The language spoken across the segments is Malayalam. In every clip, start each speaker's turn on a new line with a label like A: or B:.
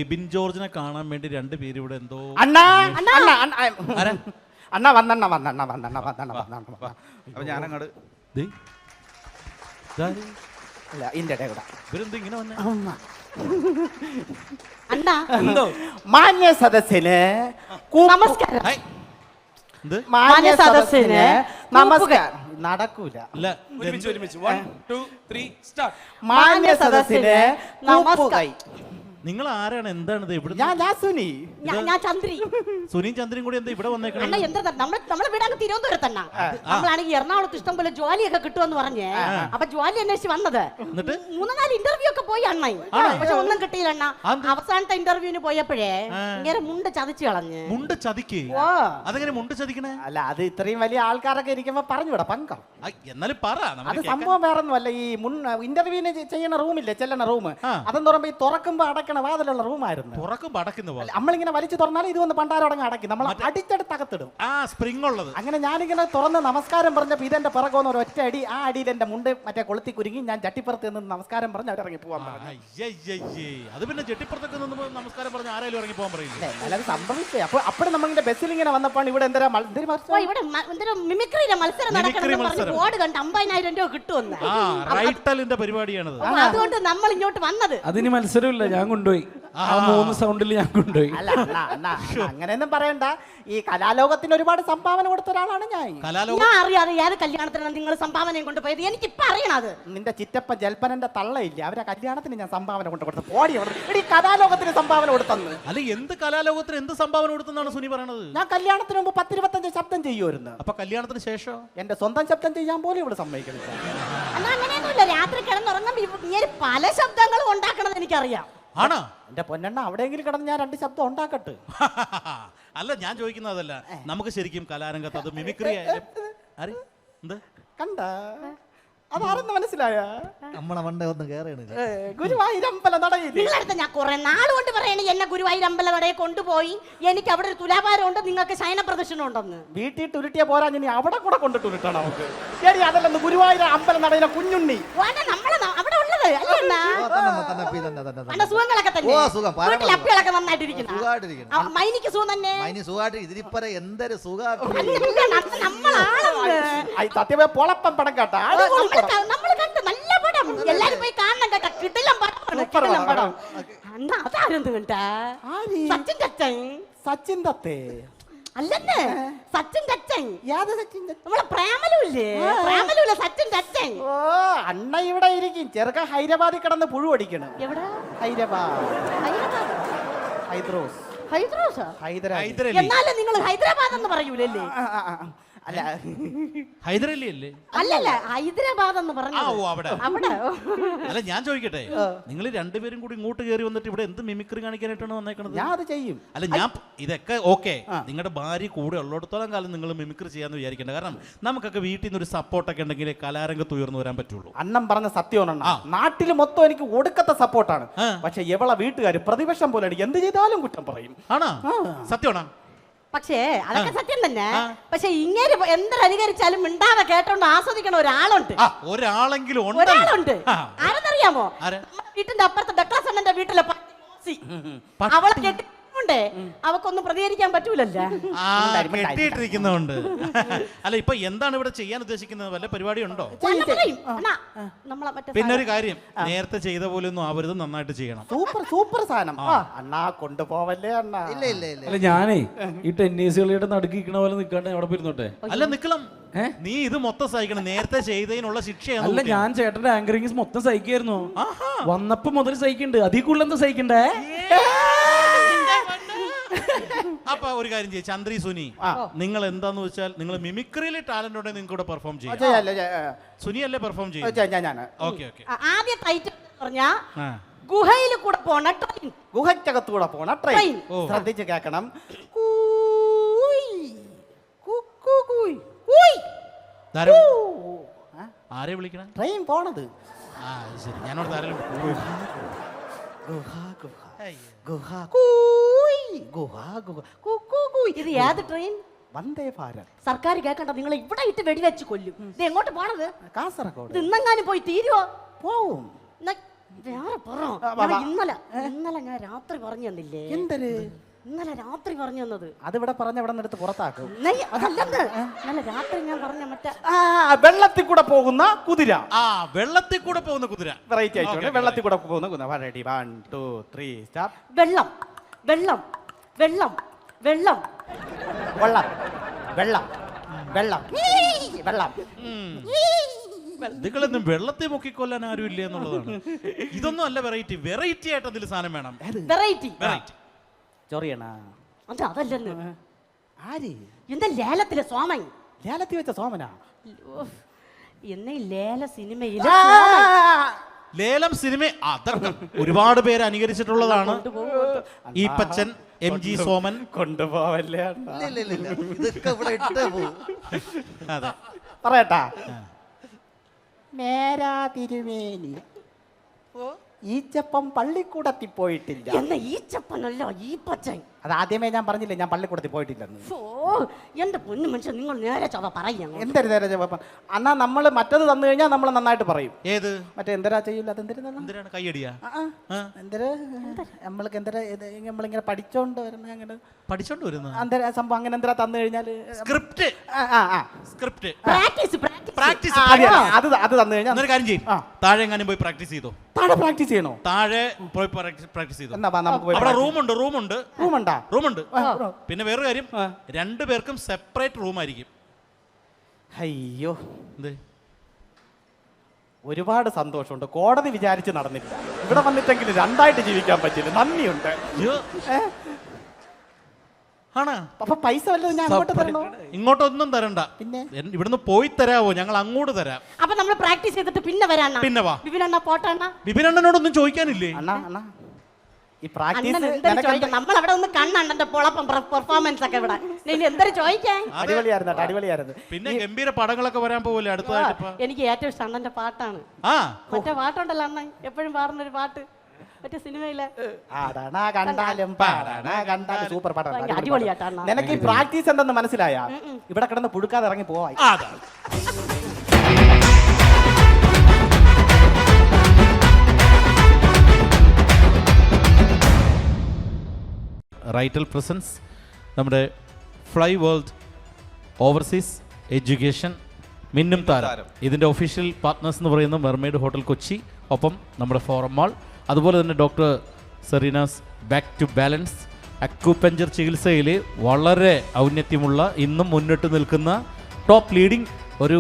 A: ബിബിൻ ജോർജിനെ കാണാൻ വേണ്ടി രണ്ടുപേരും ഇവിടെ എന്തോ
B: അണ്ണ വന്നണ്ണ
C: അപ്പൊ ഞാനങ്ങോട്ട്
B: അല്ല ഇതിന്റെ ഇടയിൽ കൂടെ
A: ഇവരെന്താ ഇങ്ങനെ വന്നെ?
D: എന്തോ
B: മാന്യ സദസ്സിന്
D: നമസ്കാരം.
B: മാന്യ സദസ്സിന് നമസ്കാരം. നടക്കൂല.
A: അല്ല
C: ഒരുമിച്ച് 1 2 3 സ്റ്റാർട്ട്.
B: മാന്യ സദസ്സിന് നമസ്കാരം.
A: നിങ്ങൾ ആരാണ്? എന്താണ് ഇത്? ഇവിടെ
B: ഞാൻ സുനി.
D: ഞാൻ ചന്ദ്രി.
A: സുനിയും ചന്ദ്രയും കൂടി എന്താ ഇവിടെ വന്നേക്കണം?
D: അണ്ണ എന്താ നമ്മളെ വീടാണ് തിരുവനന്തപുരത്തണ്ണ. നമ്മളാണെങ്കിൽ എറണാകുളത്ത് ഇഷ്ടം പോലെ ജോലിയൊക്കെ കിട്ടുമെന്ന് പറഞ്ഞേ. അപ്പൊ ജോലി അന്വേഷിച്ച് വന്നത് 3-4 ഇന്റർവ്യൂ ഒക്കെ പോയി അണ്ണ. പക്ഷെ ഒന്നും കിട്ടിയില്ല അണ്ണ. അവസാനത്തെ ഇന്റർവ്യൂവിന് പോയപ്പോഴേ ഇങ്ങനെ മുണ്ട് ചതിച്ചു കളഞ്ഞ്.
A: മുണ്ട് ചതിക്കേ? അതെങ്ങനെ മുണ്ട് ചതിക്കണേ?
B: അല്ല അത് ഇത്രയും വലിയ ആൾക്കാരൊക്കെ ഇരിക്കുമ്പോ പറഞ്ഞുവിടാ പങ്കം.
A: എന്നാലും പറ.
B: അത് സംഭവം വേറൊന്നും അല്ല. ഈ ഇന്റർവ്യൂവിന് ചെയ്യുന്ന റൂമില്ലേ, ചെല്ലണ റൂം, അതെന്ന് പറയുമ്പോ ഈ തുറക്കുമ്പോ അടയ്ക്കണ വാതിലുള്ള റൂമായിരുന്നു.
A: തുറക്കുമ്പോ അടയ്ക്കുന്ന
B: നമ്മളിങ്ങനെ വലിച്ചു തുറന്നാലും ഇത് വന്ന് പണ്ടാരോടങ്ങ് അടക്കി നമ്മൾ അടിച്ചെടുത്ത് അകത്തിടും.
A: സ്പ്രിംഗ് ഉള്ളത്.
B: അങ്ങനെ ഞാനിങ്ങനെ തുറന്ന് നമസ്കാരം പറഞ്ഞപ്പോ ഇതെന്റെ പിറകോന്ന് ഒരു ഒറ്റ അടി. ആ അടിയിൽ എന്റെ മുണ്ട് മറ്റേ കൊളുത്തി കുരുങ്ങി ഞാൻ ചട്ടിപ്പുറത്ത് നിന്ന് നമസ്കാരം പറഞ്ഞ് അവരിറങ്ങി പോകാൻ പറഞ്ഞു.
A: അത് പിന്നെ ചെട്ടിപ്പുറത്തൊക്കെ നിന്ന് നമസ്കാരം പറഞ്ഞ് ആരായാലും ഇറങ്ങി പോകാൻ പറയില്ല.
B: അത് സംഭവിച്ചേ. അപ്പൊ അപ്പോഴും നമ്മളിങ്ങനെ ബസ്സിൽ ഇങ്ങനെ വന്നപ്പോൾ ഇവിടെ എന്താ
D: മിമിക്രിയിലെ മത്സരം നടക്കണം. ബോർഡ് കണ്ട് 50,000 രൂപ കിട്ടുമെന്ന്.
A: റൈറ്റലിന്റെ പരിപാടിയാണത്.
D: അതുകൊണ്ട് നമ്മൾ ഇങ്ങോട്ട് വന്നത്.
E: അതിന് മത്സരമില്ല, ഞാൻ കൊണ്ടുപോയി. ആ 3 സൗണ്ടിൽ ഞാൻ കൊണ്ടുപോയി.
B: അല്ല അങ്ങനെയൊന്നും പറയണ്ട. ഈ കലാലോകത്തിന് ഒരുപാട് സംഭാവന കൊടുത്ത ഒരാളാണ് ഞാൻ.
D: ഞാൻ അറിയാതെ ഏത് കല്യാണത്തിനാണ് നിങ്ങൾ സംഭാവനയും കൊണ്ടുപോയത്? എനിക്കിപ്പോ അറിയണത്.
B: നിന്റെ ചിറ്റപ്പ ജൽപ്പനന്റെ തള്ളയില്ല, അവരെ കല്യാണത്തിന് ഞാൻ സംഭാവന കൊണ്ട് കൊടുത്തു. പോടി കലാലോകത്തിന് സംഭാവന കൊടുത്തെന്ന്.
A: അല്ല എന്ത് കലാലോകത്തിന് എന്ത് സംഭാവന കൊടുത്തെന്നാണ് സുനി പറയണത്?
B: ഞാൻ കല്യാണത്തിന് മുമ്പ് 10-25 ശബ്ദം ചെയ്യുമായിരുന്നു.
A: അപ്പൊ കല്യാണത്തിന് ശേഷം
B: എന്റെ സ്വന്തം ശബ്ദം ചെയ്യാൻ പോലും ഇവിടെ സമ്മതിക്കുന്നില്ല.
D: അങ്ങനെയൊന്നുമില്ല. രാത്രി കിടന്നുറങ്ങുമ്പോൾ പല ശബ്ദങ്ങളും ഉണ്ടാക്കണത് എനിക്കറിയാം.
A: ആണോ?
B: എന്റെ പൊന്നെണ്ണ അവിടെയെങ്കിലും കിടന്ന് ഞാൻ 2 ശബ്ദം ഉണ്ടാക്കട്ടെ.
A: അല്ല ഞാൻ ചോദിക്കുന്നതല്ല, നമുക്ക് ശരിക്കും കലാരംഗത്ത് അത് മിമിക്രി
B: കണ്ട അതാരെന്ന് മനസ്സിലായ?
F: നമ്മളെ മണ്ടേ ഒന്ന് കേറണ
B: ഗുരുവായൂരമ്പല നടയിൽ
D: നിങ്ങളടുത്ത് ഞാൻ കുറെ നാൾ കൊണ്ട് പറയണേ എന്നെ ഗുരുവായൂരമ്പല നടയെ കൊണ്ടുപോയി. എനിക്ക് അവിടെ ഒരു തുലാഭാരം ഉണ്ട്, നിങ്ങൾക്ക് ശയന പ്രദർശനം ഉണ്ടെന്ന്.
B: വീട്ടിൽ തുരുട്ടിയ പോരാ, ഇനി അവിടെ കൂടെ കൊണ്ടിട്ട് ഉരുട്ടണം നമുക്ക്. ശരി, അതല്ലെന്ന് ഗുരുവായൂർ അമ്പല നടയിലെ കുഞ്ഞുണ്ണി
D: അവിടെ ഉള്ളത് സുഖങ്ങളൊക്കെ തന്നെ. അപ്പികളൊക്കെ നന്നായിട്ടിരിക്കുന്നു. മൈനിക്ക് സുഖം തന്നെ.
F: ഇതിരിപ്പറ എന്തൊരു
B: സത്യമേ പൊളപ്പം പടം കേട്ടാ.
D: നമ്മൾ കണ്ട് നല്ല പടം, എല്ലാരും പോയി കാണണം കേട്ടാ. കിടിലം പടം. അന്നാ അതാരെന്ത് കണ്ടാ?
B: സച്ചിൻ ദത്തേ
D: അല്ലെന്ന്, സച്ചിൻ ടച്ചൻ.
B: നമ്മളെ
D: പ്രേമലുല്ലേ? സച്ചിൻ ടച്ചൻ.
B: ഓ അണ്ണ ഇവിടെ ഇരിക്കും. ചെറുക്ക ഹൈദരാബാദിൽ കിടന്ന് പുഴു അടിക്കണം.
D: എവിടെ?
B: ഹൈദരാബാദ്.
D: എന്നാലും നിങ്ങൾ ഹൈദരാബാദ് എന്ന് പറയൂലല്ലേ?
B: അല്ല
A: ഹൈദരലി അല്ലേ?
D: അല്ലല്ല, ഹൈദരാബാദ് എന്ന് പറഞ്ഞു.
A: അവിടെ അല്ല ഞാൻ ചോദിക്കട്ടെ, നിങ്ങൾ രണ്ടുപേരും കൂടി ഇങ്ങോട്ട് കയറി വന്നിട്ട് ഇവിടെ എന്ത് മിമിക്രി കാണിക്കാനായിട്ടാണ് വന്നേക്കണത്?
B: ഞാൻ അത് ചെയ്യും.
A: അല്ല ഞാൻ ഇതൊക്കെ ഓക്കെ, നിങ്ങളുടെ ഭാര്യ കൂടെ ഉള്ളിടത്തോളം കാലം നിങ്ങൾ മിമിക്രി ചെയ്യാന്ന് വിചാരിക്കേണ്ട. കാരണം നമുക്കൊക്കെ വീട്ടിൽ നിന്ന് ഒരു സപ്പോർട്ടൊക്കെ ഉണ്ടെങ്കിൽ കലാരംഗത്ത് ഉയർന്നു വരാൻ പറ്റുള്ളൂ.
B: അണ്ണൻ പറഞ്ഞ സത്യമാണ്. നാട്ടിൽ മൊത്തം എനിക്ക് ഒടുക്കത്തെ സപ്പോർട്ടാണ്. പക്ഷെ എവളെ വീട്ടുകാർ പ്രതിപക്ഷം പോലെ എനിക്ക് എന്ത് ചെയ്താലും കുറ്റം പറയും.
A: ആണോ? സത്യമാണോ?
D: പക്ഷേ അതൊക്കെ സത്യം തന്നെ. പക്ഷെ ഇങ്ങനെ എന്തനുകരിച്ചാലും മിണ്ടാതെ കേട്ടോണ്ട് ആസ്വദിക്കണ ഒരാളുണ്ട്.
A: ഒരാളെങ്കിലും
D: ആരെന്നറിയാമോ? വീട്ടിന്റെ അപ്പുറത്ത് ഡക്ലാസ് അണ്ണന്റെ വീട്ടിലെ അവളെ കേട്ടിട്ടുണ്ട്. അവക്കൊന്നും പ്രതികരിക്കാൻ പറ്റൂലല്ലോ.
A: കെട്ടിയിട്ടിരിക്കുന്നുണ്ട്. അല്ല ഇപ്പൊ എന്താണ് ഇവിടെ ചെയ്യാൻ ഉദ്ദേശിക്കുന്നത്? വല്ല പരിപാടി ഉണ്ടോ? പിന്നെ ഒരു കാര്യം, നേരത്തെ ചെയ്ത പോലെ ഒന്നും ആവരുത്, നന്നായിട്ട് ചെയ്യണം.
B: സൂപ്പർ സാധനം. അണ്ണാ കൊണ്ടുപോവല്ലേ അണ്ണാ?
E: അല്ല ഞാനേ ഈ ടെന്നീസ് കളിയുടെ നടുക്കിക്കണ പോലെ നിൽക്കാണ്ട് അവിടെ പോയിരുന്നോട്ടെ.
A: അല്ല നിക്കണം, നീ ഇത് മൊത്തം സഹിക്കണം. നേരത്തെ ചെയ്തതിനുള്ള ശിക്ഷയാണ്.
E: അല്ല ഞാൻ ചേട്ടന്റെ ആങ്കറിങ് മൊത്തം സഹിക്കായിരുന്നു. വന്നപ്പോ മുതൽ സഹിക്കണ്ട്. അതിൽ കൂടുതൽ എന്താ സഹിക്കണ്ടേ?
A: അപ്പൊ ഒരു കാര്യം ചെയ്യും, ചന്ദ്രി സുനി, നിങ്ങൾ എന്താന്ന് വെച്ചാൽ നിങ്ങൾ മിമിക്രിയിലെ ടാലന്റ് ഉണ്ടെങ്കിൽ നിങ്ങൾക്ക് ഇവിടെ പെർഫോം ചെയ്യാം. സുനി അല്ലേ പെർഫോം ചെയ്യും?
D: ആദ്യ ടൈറ്റിൽ പറഞ്ഞാ ഗുഹയിൽ കൂടെ പോണ ട്രെയിൻ.
B: ഗുഹയ്ക്കകത്തൂടെ പോണ ട്രെയിൻ. ശ്രദ്ധിച്ച് കേൾക്കണം.
A: ആരെ വിളിക്കണം?
B: ട്രെയിൻ പോണത്.
A: ശരി, ഞാനോട് ആരെങ്കിലും
D: ഇത് ഏത് ട്രെയിൻ?
B: വന്ദേ ഭാരത്.
D: സർക്കാർ കേൾക്കണ്ട, നിങ്ങൾ ഇവിടെ ഇട്ട് വെടിവെച്ച് കൊല്ലും. ഇത് എങ്ങോട്ട് പോണത്?
B: കാസർഗോഡ്.
D: ഇത് ഇന്നെങ്ങാനും പോയി തീരുവോ?
B: പോവും.
D: വേറെ പറ. ഇന്നലെ ഞാൻ രാത്രി പറഞ്ഞു തന്നില്ലേ?
B: എന്തൊരു
D: ഇന്നലെ രാത്രി പറഞ്ഞു തന്നത്
B: അതിവിടെ പറഞ്ഞ ഇവിടെ നിന്ന് എടുത്ത് പുറത്താക്കും.
D: അതല്ലെന്ന്. ഇന്നലെ രാത്രി ഞാൻ പറഞ്ഞ മറ്റേ
B: വെള്ളത്തിൽ കൂടെ പോകുന്ന കുതിര.
A: വെള്ളത്തിൽ കൂടെ പോകുന്ന കുതിര.
B: വെറൈറ്റി ആയിട്ടുണ്ട്. വെള്ളത്തിൽ കൂടെ പോകുന്ന കുതിര. Ready 1 2 3 start.
D: വെള്ളം വെള്ളം വെള്ളം വെള്ളം
B: വെള്ളം വെള്ളം വെള്ളം വെള്ളം.
A: നിങ്ങളൊന്നും വെള്ളത്തെ മുക്കിക്കൊല്ലാൻ ആരും ഇല്ല എന്നുള്ളതാണ്. ഇതൊന്നും അല്ല വെറൈറ്റി. വെറൈറ്റി ആയിട്ട് അതിൽ സാധനം വേണം.
D: വെറൈറ്റി
B: ചൊറിയണ
D: അതല്ലെന്ന്.
B: ആര്?
D: എന്താ ലേലത്തിലെ സോമൻ?
B: ലേലത്തിൽ വെച്ച സോമനാ?
D: എന്നെ ലേല സിനിമയിലെ
A: ലേലം സിനിമ അതൊക്കെ ഒരുപാട് പേര് അനുകരിച്ചിട്ടുള്ളതാണ്. ഈ പച്ചൻ, MG സോമൻ.
B: കൊണ്ടുപോവല്ലേ?
F: ഇതൊക്കെ ഇവിടെ ഇട്ടേ പോകും.
A: അതെ,
B: പറയട്ടാ. മേരാ തിരുമേനി ഈച്ചപ്പം പള്ളിക്കൂടത്തിൽ പോയിട്ടില്ല.
D: എന്ന ഈച്ചപ്പനല്ല ഈ പച്ചൻ.
B: അത് ആദ്യമേ ഞാൻ പറഞ്ഞില്ലേ ഞാൻ പള്ളിക്കൂടത്തിൽ പോയിട്ടില്ലെന്ന്.
D: എന്റെ പൊന്നു മനുഷ്യൻ, നിങ്ങൾ നേരെ ചവ പറയാം.
B: എന്തൊരു നേരെ അന്നാ നമ്മള് മറ്റത് തന്നു കഴിഞ്ഞാൽ നമ്മൾ നന്നായിട്ട് പറയും.
A: ഏത്
B: മറ്റേ എന്തരാ ചെയ്യൂല?
A: എന്തിനാണ് കൈയടിയാ?
B: എന്തര നമ്മൾക്ക് എന്തര നമ്മളിങ്ങനെ പഠിച്ചോണ്ട് വരുന്ന അങ്ങനെ
A: പഠിച്ചോണ്ട് വരുന്ന
B: അന്തര സംഭവം അങ്ങനെ എന്തരാ തന്നു കഴിഞ്ഞാല്
A: സ്ക്രിപ്റ്റ് സ്ക്രിപ്റ്റ്
D: പ്രാക്ടീസ്
A: പ്രാക്ടീസ്.
B: അത് തന്നു കഴിഞ്ഞാൽ
A: എന്നൊരു കാര്യം ചെയ്യും, താഴെ എങ്ങാനും പോയി പ്രാക്ടീസ് ചെയ്തോ.
B: താഴെ പ്രാക്ടീസ് ചെയ്യണോ?
A: താഴെ പോയി പ്രാക്ടീസ് ചെയ്തോ.
B: എന്നാ നമുക്ക് പോയി.
A: അവിടെ റൂമുണ്ട്.
B: റൂമുണ്ടാ?
A: റൂമുണ്ട്. പിന്നെ വേറൊരു കാര്യം, 2 പേർക്കും സെപ്പറേറ്റ് റൂം ആയിരിക്കും.
B: അയ്യോ,
A: എന്ത്
B: ഒരുപാട് സന്തോഷമുണ്ട്. കോടതി വിചാരിച്ച് നടന്നില്ല. ഇവിടെ വന്നിട്ടെങ്കിലും 2ആയിട്ട് ജീവിക്കാൻ പറ്റില്ല. നന്ദിയുണ്ട്.
A: ആണ്.
B: അപ്പൊ പൈസ വല്ലതും ഞാൻ അങ്ങോട്ട് തരണോ?
A: ഇങ്ങോട്ടൊന്നും തരണ്ട.
B: പിന്നെ
A: ഇവിടുന്ന് പോയി തരാവോ? ഞങ്ങൾ അങ്ങോട്ട് തരാം.
D: അപ്പൊ നമ്മൾ പ്രാക്ടീസ് ചെയ്തിട്ട് പിന്നെ വരാം.
A: പിന്നെ വാ.
D: വിപിനണ്ണ പോട്ടണ്ണ.
A: വിപിനണ്ണനോടൊന്നും ചോദിക്കാനില്ലേ?
B: അണ്ണാ ഈ പ്രാക്ടീസ്
D: നമ്മൾ അവിടെ ഒന്ന് കണ്ണണ്ണന്റെ പൊളപ്പം പെർഫോമൻസ് ഒക്കെ ഇവിടെ എന്തൊരു ചോദിക്കാൻ.
B: അടിപൊളിയായിരുന്നു.
A: പിന്നെ ഗംഭീര പടങ്ങളൊക്കെ വരാൻ പോവല്ലേ അടുത്തതായിട്ട്.
D: എനിക്ക് ഏറ്റവും ഇഷ്ടം അണ്ണന്റെ പാട്ടാണ്. മറ്റേ പാട്ടുണ്ടല്ലോ അണ്ണൻ എപ്പോഴും പാടുന്നൊരു പാട്ട്, മറ്റേ സിനിമയിലെ
B: സൂപ്പർ പാട്ടാണ്.
D: അടിപൊളിയായിട്ടാണ്.
B: നിനക്ക് ഈ പ്രാക്ടീസ് എന്തെന്ന് മനസ്സിലായ? ഇവിടെ കിടന്ന് പുഴുക്കാതെ ഇറങ്ങി പോവായി.
A: റൈറ്റൽ പ്രസൻസ്, നമ്മുടെ ഫ്ലൈ വേൾഡ് ഓവർസീസ് എഡ്യൂക്കേഷൻ, മിന്നും താരം, ഇതിൻ്റെ ഒഫീഷ്യൽ പാർട്ട്നേഴ്സ് എന്ന് പറയുന്ന മെർമെയ്ഡ് ഹോട്ടൽ കൊച്ചി, ഒപ്പം നമ്മുടെ ഫോറം മാൾ, അതുപോലെ തന്നെ doctor Serena's back to balance, acupuncture ചികിത്സയിൽ വളരെ ഔന്നത്യമുള്ള ഇന്നും മുന്നിട്ട് നിൽക്കുന്ന ടോപ്പ് ലീഡിംഗ് ഒരു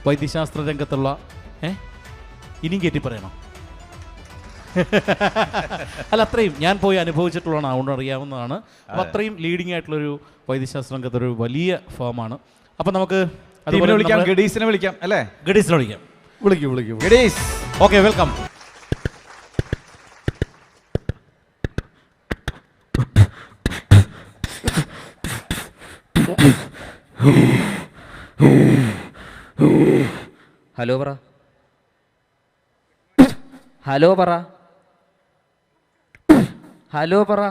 A: വൈദ്യശാസ്ത്ര രംഗത്തുള്ള ഇനിയും കയറ്റി പറയണോ? അല്ല, അത്രയും ഞാൻ പോയി അനുഭവിച്ചിട്ടുള്ളതാണ്, അതുകൊണ്ട് അറിയാവുന്നതാണ്. അപ്പോൾ അത്രയും ലീഡിംഗ് ആയിട്ടുള്ളൊരു വൈദ്യശാസ്ത്ര രംഗത്തൊരു വലിയ ഫേമാണ്. അപ്പം നമുക്ക്
C: ഗഡീസിനെ വിളിക്കാം അല്ലേ?
A: ഗഡീസിനെ വിളിക്കാം.
C: വിളിക്കൂ ഗഡീസ്.
A: Okay, welcome.
G: ഹലോ പറ. ഹലോ പറ. ഹലോ പറ.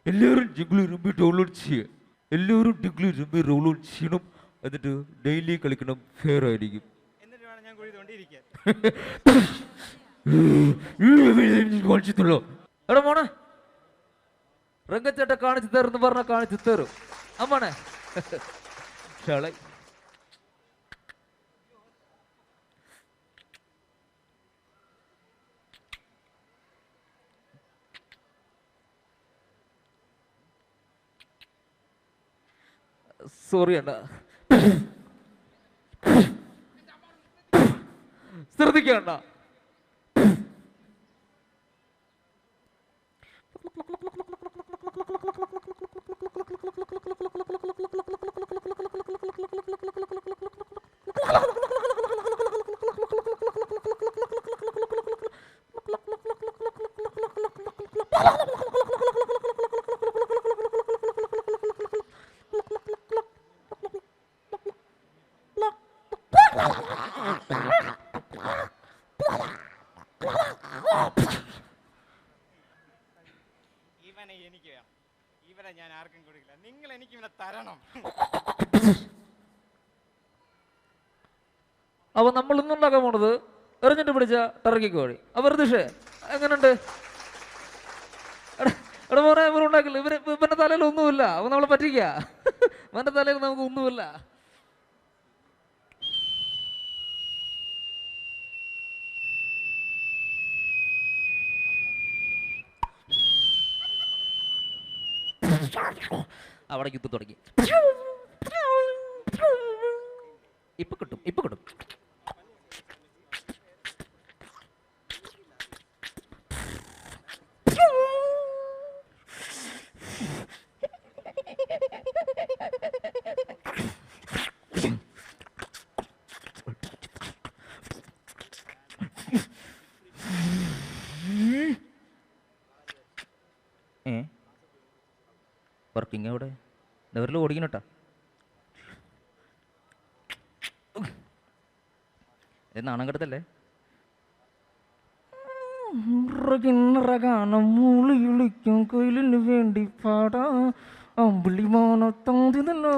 G: എല്ലാവരും ജിഗ്ലി റമ്മി ഡൗൺലോഡ് ചെയ്യുക. എല്ലാവരും ജിഗ്ലി റമ്മി ഡൗൺലോഡ് ചെയ്യണം. എന്നിട്ട് ഡെയിലി കളിക്കണം. ഫെയർ ആയിരിക്കും. കാണിച്ചിട്ടുള്ളൂ. എടാ മോനെ, രംഗച്ചേട്ട കാണിച്ചു തരുന്ന് പറഞ്ഞ കാണിച്ചു തരും. അമ്മണേ സോറി അണ്ണ, ശ്രദ്ധിക്കണ്ട.
B: ഇവനെ ഞാൻ ആർക്കും കൊടുക്കില്ല. നിങ്ങൾ എനിക്ക് ഇവനെ തരണം.
H: അപ്പൊ നമ്മൾ ഇന്നുണ്ടാക്കാൻ പോണത് എറിഞ്ഞിട്ട് പിടിച്ച ടർക്കി കോഴി. അപ്പൊ ഋതുഷേ എങ്ങനെയുണ്ട്? എടാ മോനെ ഇവരുണ്ടാക്കില്ല, ഇവന്റെ തലയിൽ ഒന്നുമില്ല, അവൻ നമ്മളെ പറ്റിക്ക. ഇവന്റെ തലയിൽ നമുക്ക് ഒന്നുമില്ല. അവിടെ യുദ്ധം തുടങ്ങി. ഇപ്പൊ കിട്ടും, ഇപ്പൊ കിട്ടും. വർക്കിംഗ് എവിടെ? ലെവറിൽ ഓടിക്കണട്ടാ. നാണം കെടുത്തല്ലേ? മൂളി വിളിക്കും കൊയിലിന് വേണ്ടി പാടാ അമ്പിളി മാനത്താതിന്നല്ലോ.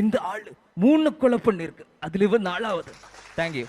H: இந்த ஆள் 3 கொலை பண்ணிருக்கு, அதுல இவன் 4வது. தேங்க்யூ.